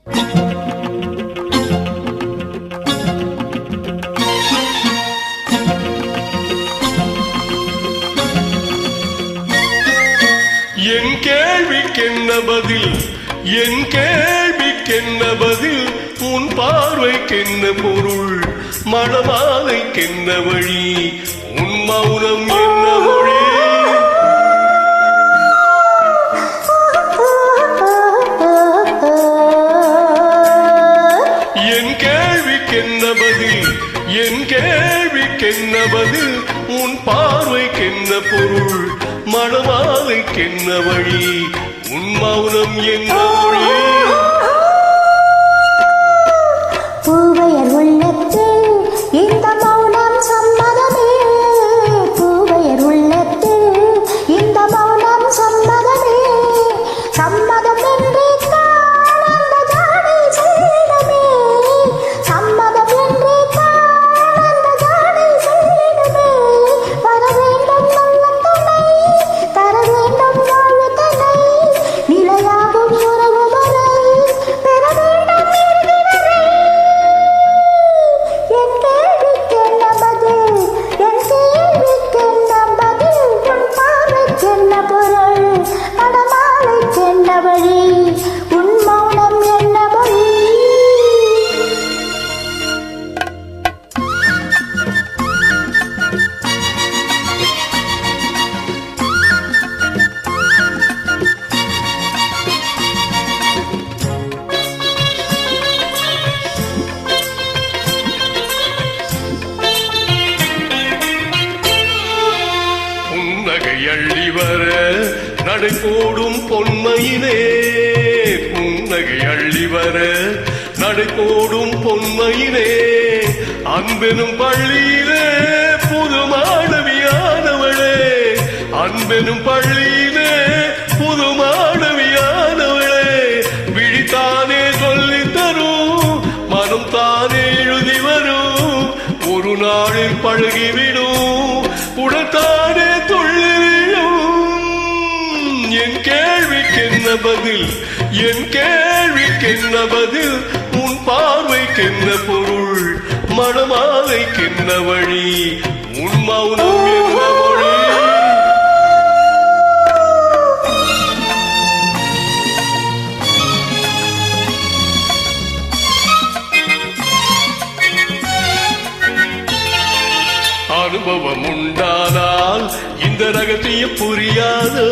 என் கேள்விக்கென்ன பதில், என் கேள்விக்கென்ன பதில், உன் பார்வைக்கென்ன பொருள், மணமாலைக்கென்ன வழி, உன் மௌனம் என்ன மொழி? என் கேள்விக்கென்ன பதில், என் கேள்விக்கென்ன பதில், உன் பார்வைக்கென்ன பொருள், மணமாலைக்கென்ன வழி, உன் மௌனம் என்ன மொழி? பூவையர் உள்ளத்தில் இந்த மௌனம் சம்மதமே, பூவையர் உள்ளத்தில் இந்த மௌனம் சம்மதமே, சம்மதம் என்றே காணந்த ஜாடை செல்லிடமே, சம்மதம் என்றே காணந்த ஜாடை செல்லிடமே, வர வேண்டும் நல்ல துணை, தர வேண்டும் வாழ்த்தனை, நிலையாகும் உறவு முறை பெற வேண்டும் இறுதிவரை. என் கேள்விக்கென்ன பதில், என் கேள்விக்கென்ன பதில், உன் பார்வைக்கென்ன பொருள், மணமாலைக்கென்ன வழி, உன் மௌனம் என்ன மொழி? புன்னகை அள்ளி வர நடை போடும் பொன்மையிலே, புன்னகை அள்ளி வர நடை போடும் பொன்மையிலே, அன்பெனும் பள்ளியிலே புது மாணவியானவளே, அன்பெனும் பள்ளியிலே புது மாணவியானவளே, விழித்தானே சொல்லித் தரும், மனம் தானே எழுதி வரும், ஒரு நாளில் பழகிவிடும், உடத்தானே துள்ளியும். என் கேள்விக்கென்ன பதில், என் கேள்விக்கென்ன பதில், உன் பார்வைக்கென்ன பொருள், மணமாலைக்கென்ன வழி, உன் மௌனம் என்ன மொழி? அனுபவம் உண்டானால் இந்த ரகசியம் புரியாதோ,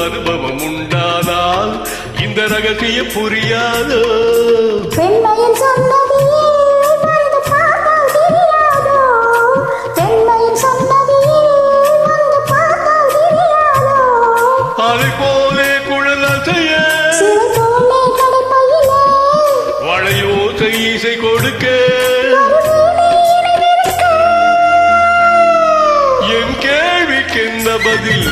அனுபவம் உண்டானால் இந்த ரகசியம் புரியாதோ, பெண்மையின் சொன்னதையே வந்து பார்த்தால் தெரியாதோ, பெண்மையின் சொன்னதையே வந்து பார்த்தால் தெரியாதோ, அதை போலே குழல் அசைய சிறை போலே கடைப்பையிலே வளையோசை இசை கொடுக்க, என் கேள்விக்கென்ன பதில்,